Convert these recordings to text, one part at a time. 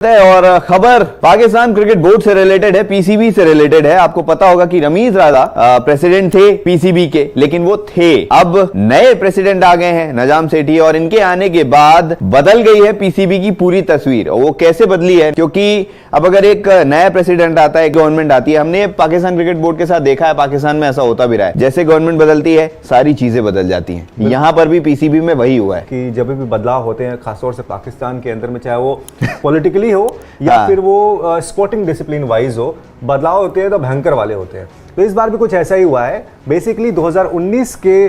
और खबर Pakistan cricket board से रिलेटेड है, पीसीबी से रिलेटेड है। आपको पता होगा कि रमीज राजा प्रेसिडेंट थे पीसीबी के, लेकिन वो थे, अब नए प्रेसिडेंट आ गए हैं नजाम सेठी, और इनके आने के बाद बदल गई है पीसीबी की पूरी तस्वीर। और वो कैसे बदली है, क्योंकि अब अगर एक नया प्रेसिडेंट आता है, गवर्नमेंट आती है, हमने पाकिस्तान क्रिकेट बोर्ड के साथ देखा है, पाकिस्तान में ऐसा होता भी रहा है, जैसे गवर्नमेंट बदलती है सारी चीजें बदल जाती हैं। यहाँ पर भी पीसीबी में वही हुआ है कि जब भी बदलाव होते हैं, खासतौर से पाकिस्तान के अंदर में, चाहे वो पॉलिटिकली हो या फिर वो स्पोर्टिंग डिसिप्लिन वाइज हो, बदलाव होते हैं तो भयंकर वाले होते हैं। तो इस बार भी कुछ ऐसा ही हुआ है। बेसिकली 2019 के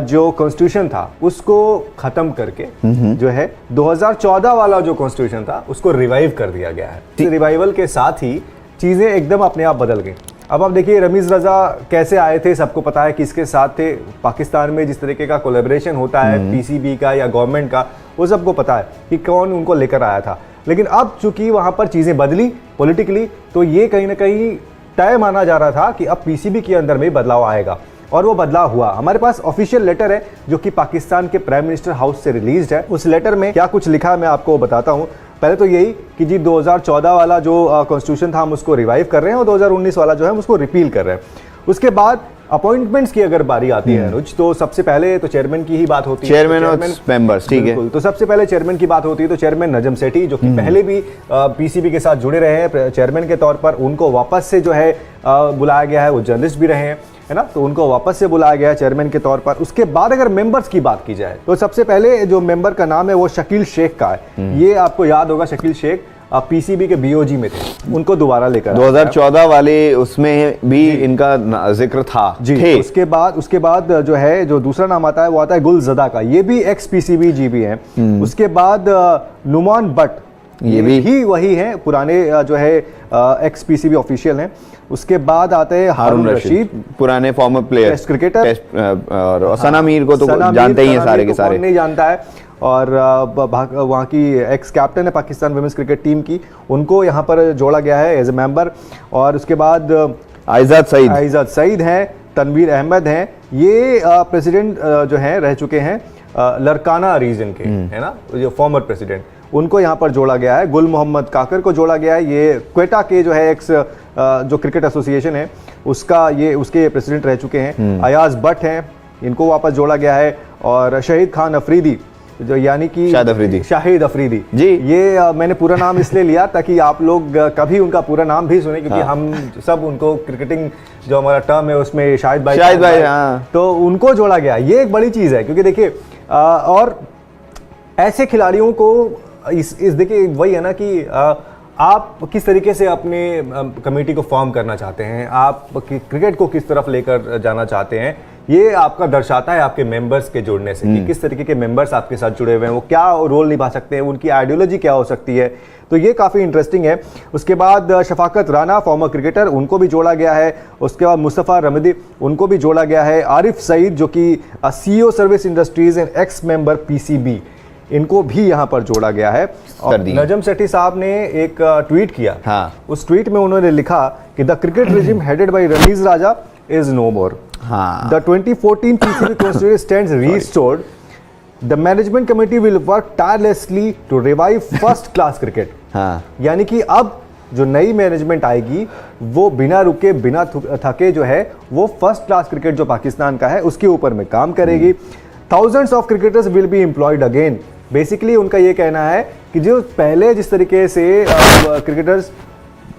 जो कॉन्स्टिट्यूशन था उसको खत्म करके जो है 2014 वाला जो कॉन्स्टिट्यूशन था उसको रिवाइव कर दिया गया है। रिवाइवल के साथ ही चीजें एकदम अपने आप बदल गई। अब आप देखिए रमीज रजा कैसे आए थे, सबको पता है किसके साथ थे। पाकिस्तान में जिस तरीके का कोलैबोरेशन होता है पीसीबी का या गवर्नमेंट का, वो सबको पता है कि कौन उनको लेकर आया था। लेकिन अब चूंकि वहां पर चीजें बदली पॉलिटिकली, तो ये कहीं ना कहीं तय माना जा रहा था कि अब पीसीबी के अंदर में बदलाव आएगा, और वो बदलाव हुआ। हमारे पास ऑफिशियल लेटर है जो कि पाकिस्तान के प्राइम मिनिस्टर हाउस से रिलीज्ड है। उस लेटर में क्या कुछ लिखा है मैं आपको बताता हूं। पहले तो यही कि जी 2014 वाला जो कॉन्स्टिट्यूशन था हम उसको रिवाइव कर रहे हैं, और 2019 वाला जो है हम उसको रिपील कर रहे हैं। उसके बाद अपॉइंटमेंट्स की अगर बारी आती है अनुज, तो सबसे पहले तो चेयरमैन की ही बात होती है। चेयरमैन और मेंबर्स, ठीक है। तो सबसे पहले चेयरमैन की बात होती है, तो चेयरमैन नजम सेठी जो कि पहले भी पीसीबी के साथ जुड़े रहे हैं चेयरमैन के तौर पर, उनको वापस से जो है बुलाया गया है। वो जर्नलिस्ट भी रहे हैं, है ना, तो उनको वापस से बुलाया गया है चेयरमैन के तौर पर। उसके बाद अगर मेंबर्स की बात की जाए, तो सबसे पहले जो मेंबर का नाम है वो शकील शेख का है। ये आपको याद होगा, शकील शेख पीसीबी के बीओजी में थे, उनको दोबारा लेकर 2014 वाले उसमें भी इनका जिक्र था जी थे। उसके बाद जो है जो दूसरा नाम आता है वो आता है गुलजदा का, ये भी एक्स पीसीबी जी भी हैं। उसके बाद नुमान बट, ये भी वही हैं, पुराने जो है एक्स पीसीबी ऑफिशियल हैं। उसके बाद आते हैं हारून रशीद, पुराने फॉर्मर प्लेयर, टेस्ट क्रिकेटर, और सना मीर को तो जानते ही हैं सारे के सारे, नहीं जानता है। और वहाँ की एक्स कैप्टन है पाकिस्तान वुमेन्स क्रिकेट टीम की, उनको यहाँ पर जोड़ा गया है एज ए मेंबर। और उसके बाद आइजाद सईद हैं, तनवीर अहमद हैं, ये प्रेसिडेंट जो हैं रह चुके हैं लरकाना रीजन के, है ना, जो फॉर्मर प्रेसिडेंट, उनको यहाँ पर जोड़ा गया है। गुल मोहम्मद काकर को जोड़ा गया है, ये क्वेटा के जो है एक्स जो क्रिकेट एसोसिएशन है उसका, ये उसके प्रेसिडेंट रह चुके हैं। अयाज भट्ट हैं, इनको वापस जोड़ा गया है। और शहीद खान अफरीदी, जो यानी कि शाहिद अफरीदी जी, ये मैंने पूरा नाम इसलिए लिया ताकि आप लोग कभी उनका पूरा नाम भी सुने, क्योंकि हम सब उनको क्रिकेटिंग जो हमारा टर्म है उसमें शाहिद भाई तो उनको जोड़ा गया। ये एक बड़ी चीज़ है, क्योंकि देखिए और ऐसे खिलाड़ियों को इस देखिए वही है ना कि आप किस तरीके से अपने कमेटी को फॉर्म करना चाहते हैं, आप क्रिकेट को किस तरफ लेकर जाना चाहते हैं, ये आपका दर्शाता है आपके मेंबर्स के जुड़ने से कि किस तरीके के मेंबर्स आपके साथ जुड़े हुए हैं, वो क्या रोल निभा सकते हैं, उनकी आइडियोलॉजी क्या हो सकती है। तो ये काफ़ी इंटरेस्टिंग है। उसके बाद शफाकत राना, फॉर्मर क्रिकेटर, उनको भी जोड़ा गया है। उसके बाद मुस्तफ़ा रमदी, उनको भी जोड़ा गया है। आरिफ सईद जो कि CEO service industries and x member PCB, इनको भी यहाँ पर जोड़ा गया है। और नजम सेठी साहब ने एक ट्वीट किया, उस ट्वीट में उन्होंने लिखा कि the cricket regime headed by Rameez Raja is no more. The 2014 PCB constitution stands restored. The management committee will work tirelessly to revive first class cricket. यानी कि अब जो नई मैनेजमेंट आएगी वो बिना रुके बिना थके जो है वो फर्स्ट क्लास क्रिकेट जो पाकिस्तान का है उसके ऊपर में काम करेगी। Thousands of cricketers will be employed again. Basically उनका ये कहना है कि जो पहले जिस तरीके से क्रिकेटर्स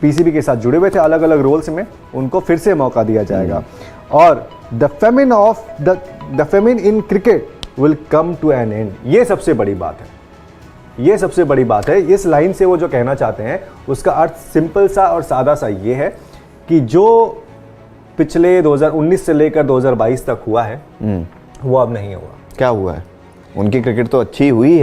पीसीबी के साथ जुड़े हुए थे अलग अलग रोल्स में, उनको फिर से मौका दिया जाएगा। और the famine in cricket will come to an end. ये सबसे बड़ी बात है, ये सबसे बड़ी बात है। इस लाइन से वो जो कहना चाहते हैं उसका अर्थ सिंपल सा और सादा सा ये है कि जो पिछले 2019 से लेकर 2022 तक हुआ है वो अब नहीं होगा। क्या हुआ है? उनकी क्रिकेट तो अच्छी हुई है।